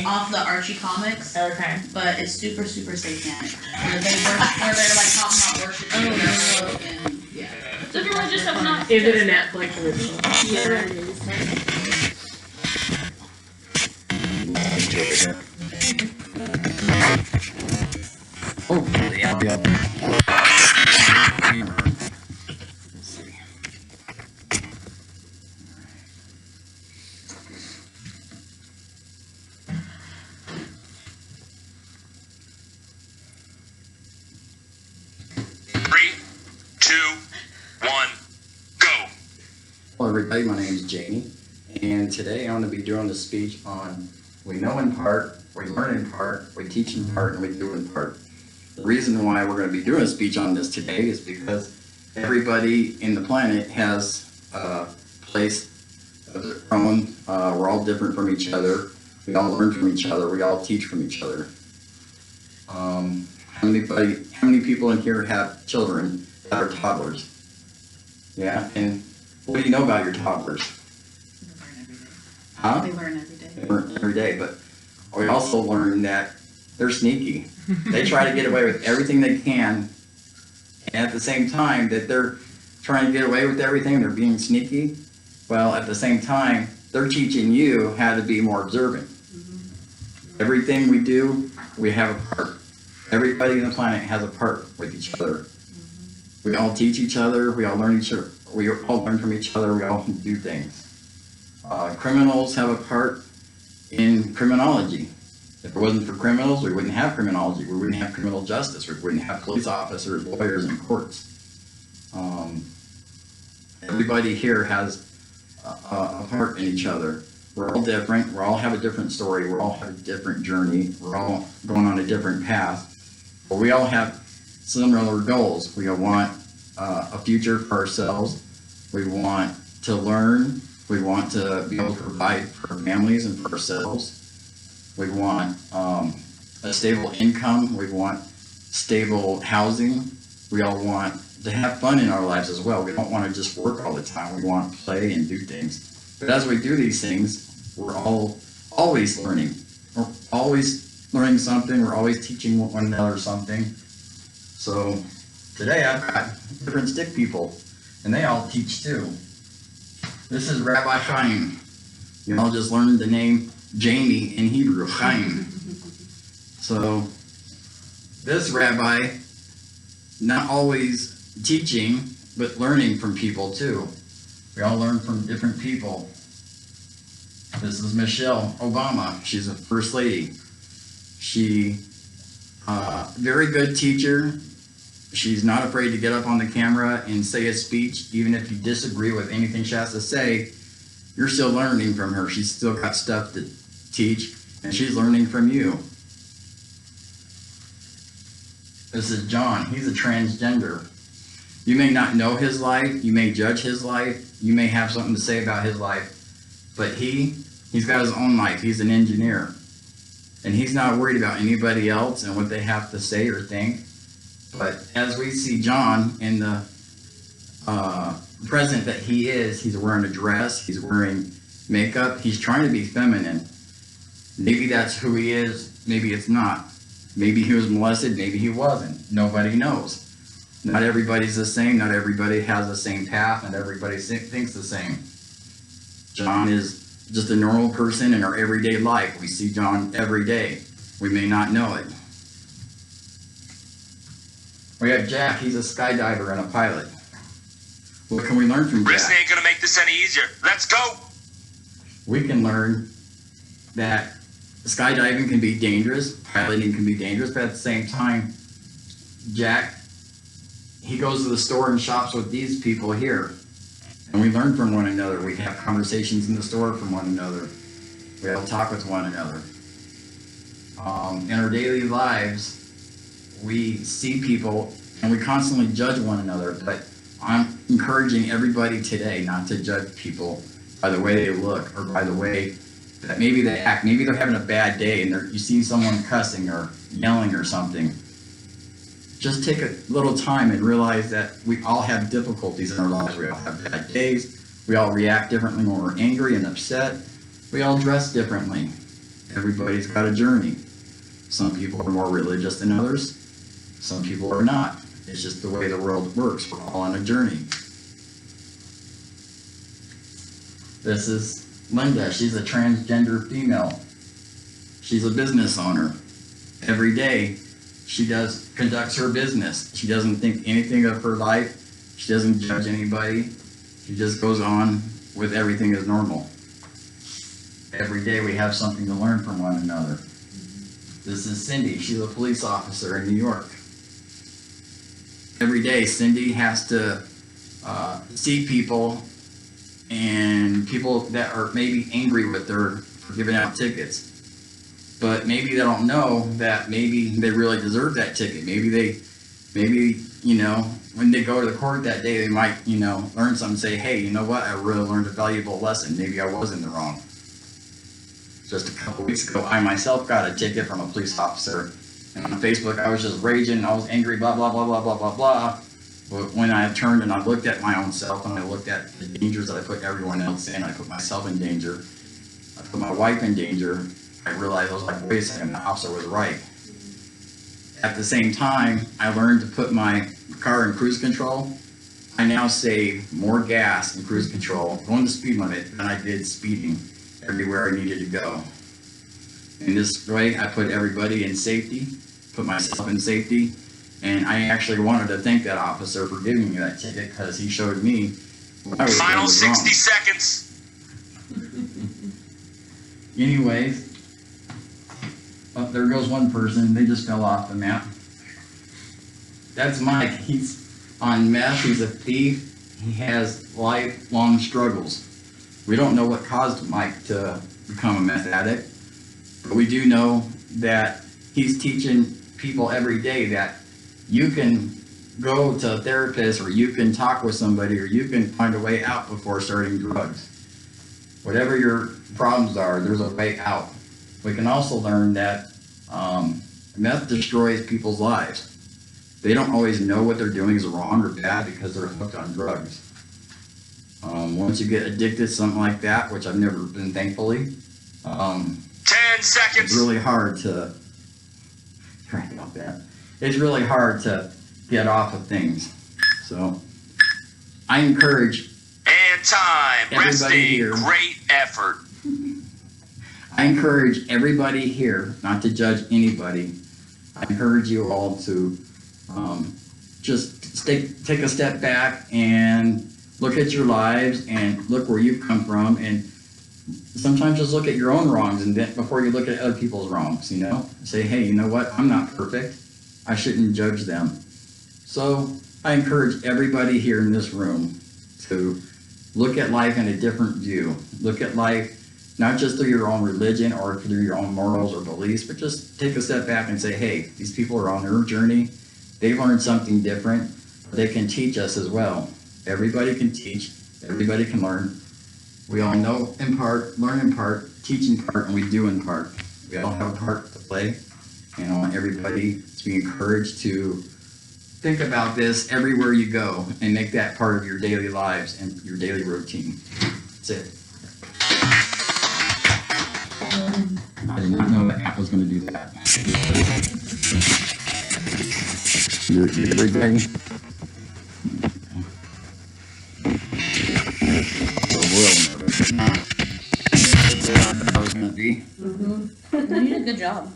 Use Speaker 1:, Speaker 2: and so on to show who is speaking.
Speaker 1: off the Archie comics.
Speaker 2: Okay.
Speaker 1: But it's super, super satanic. Where they're like talking about worship and yeah.
Speaker 2: So if you want to just open up.
Speaker 3: Is it a Netflix original?
Speaker 1: Yeah.
Speaker 4: Oh, yeah, I'll be up. Let's see.
Speaker 5: 3, 2, 1, go.
Speaker 4: Hello everybody, my name is Jamie, and today I'm going to be doing a speech on we know in part, we learn in part, we teach in part, and we do in part. The reason why we're going to be doing a speech on this today is because everybody in the planet has a place of their own. We're all different from each other. We all learn from each other. We all teach from each other. How many people in here have children that are toddlers? Yeah, and what do you know about your toddlers? Huh?
Speaker 1: They learn every day.
Speaker 4: They learn every day, but we also learn that they're sneaky. They try to get away with everything they can, and at the same time that they're trying to get away with everything, they're being sneaky. Well, at the same time, they're teaching you how to be more observant. Everything we do, we have a part. Everybody on the planet has a part with each other. We all teach each other. We all learn each other. We all learn from each other. We all do things. Criminals have a part in criminology. If it wasn't for criminals, we wouldn't have criminology. We wouldn't have criminal justice. We wouldn't have police officers, lawyers, and courts. Everybody here has a part in each other. We're all different. We all have a different story. We all have a different journey. We're all going on a different path. But we all have similar goals. We all want a future for ourselves. We want to learn. We want to be able to provide for our families and for ourselves. We want a stable income. We want stable housing. We all want to have fun in our lives as well. We don't want to just work all the time. We want to play and do things. But as we do these things, we're always learning. We're always learning something. We're always teaching one another something. So today I've got different stick people, and they all teach too. This is Rabbi Chaim. You all just learned the name Jamie in Hebrew, Chaim. So this rabbi, not always teaching, but learning from people too. We all learn from different people. This is Michelle Obama. She's a first lady. She, very good teacher. She's not afraid to get up on the camera and say a speech, even if you disagree with anything she has to say. You're still learning from her. She's still got stuff to teach, and she's learning from you. This is John. He's a transgender. You may not know his life. You may judge his life. You may have something to say about his life. But he's got his own life. He's an engineer. And he's not worried about anybody else and what they have to say or think. But as we see John in the present that he is, he's wearing a dress. He's wearing makeup. He's trying to be feminine. Maybe that's who he is. Maybe it's not. Maybe he was molested. Maybe he wasn't. Nobody knows. Not everybody's the same. Not everybody has the same path. Not everybody thinks the same. John is just a normal person in our everyday life. We see John every day. We may not know it. We have Jack. He's a skydiver and a pilot. What can we learn from Jack?
Speaker 5: Wrestling ain't gonna make this any easier. Let's go.
Speaker 4: We can learn that skydiving can be dangerous, piloting can be dangerous, but at the same time, Jack, he goes to the store and shops with these people here. And we learn from one another. We have conversations in the store from one another. We all talk with one another. In our daily lives, we see people and we constantly judge one another. But I'm encouraging everybody today not to judge people by the way they look or by the way that maybe they act. Maybe they're having a bad day and you see someone cussing or yelling or something. Just take a little time and realize that we all have difficulties in our lives. We all have bad days. We all react differently when we're angry and upset. We all dress differently. Everybody's got a journey. Some people are more religious than others. Some people are not. It's just the way the world works. We're all on a journey. This is Linda. She's a transgender female. She's a business owner. Every day she conducts her business. She doesn't think anything of her life. She doesn't judge anybody. She just goes on with everything as normal. Every day we have something to learn from one another. This is Cindy. She's a police officer in New York. Every day Cindy has to see people, and people that are maybe angry with her for giving out tickets. But maybe they don't know that maybe they really deserve that ticket. Maybe, when they go to the court that day, they might, learn something and say, hey, you know what? I really learned a valuable lesson. Maybe I was in the wrong. Just a couple weeks ago, I myself got a ticket from a police officer. And on Facebook, I was just raging. I was angry, blah, blah, blah, blah, blah, blah, blah. But when I turned and I looked at my own self and I looked at the dangers that I put everyone else in, I put myself in danger. I put my wife in danger. I realized, I was like, wait a second, the officer was right. At the same time, I learned to put my car in cruise control. I now save more gas in cruise control, going the speed limit, than I did speeding everywhere I needed to go. In this way, I put everybody in safety, put myself in safety, and I actually wanted to thank that officer for giving me that ticket because he showed me what I was doing
Speaker 5: Final
Speaker 4: was
Speaker 5: 60
Speaker 4: wrong.
Speaker 5: seconds.
Speaker 4: Anyways, there goes one person. They just fell off the map. That's Mike. He's on meth. He's a thief. He has lifelong struggles. We don't know what caused Mike to become a meth addict, but we do know that he's teaching people every day that you can go to a therapist, or you can talk with somebody, or you can find a way out before starting drugs. Whatever your problems are, there's a way out. We can also learn that meth destroys people's lives. They don't always know what they're doing is wrong or bad because they're hooked on drugs. Once you get addicted to something like that, which I've never been, thankfully,
Speaker 5: 10 seconds.
Speaker 4: it's really hard to, sorry about that. It's really hard to get off of things. So I encourage
Speaker 5: And time.
Speaker 4: everybody
Speaker 5: Resting.
Speaker 4: here.
Speaker 5: Great effort.
Speaker 4: I encourage everybody here, not to judge anybody. I encourage you all to just take a step back and look at your lives and look where you've come from, and sometimes just look at your own wrongs and then before you look at other people's wrongs, say, hey, you know what? I'm not perfect. I shouldn't judge them. So I encourage everybody here in this room to look at life in a different view. Look at life not just through your own religion or through your own morals or beliefs, but just take a step back and say, hey, these people are on their journey. They've learned something different. They can teach us as well. Everybody can teach. Everybody can learn. We all know in part, learn in part, teach in part, and we do in part. We all have a part to play. And I want everybody to be encouraged to think about this everywhere you go and make that part of your daily lives and your daily routine. That's it. I did not know that app was going to do that. You're ready? I was going to be.
Speaker 1: You did a good job.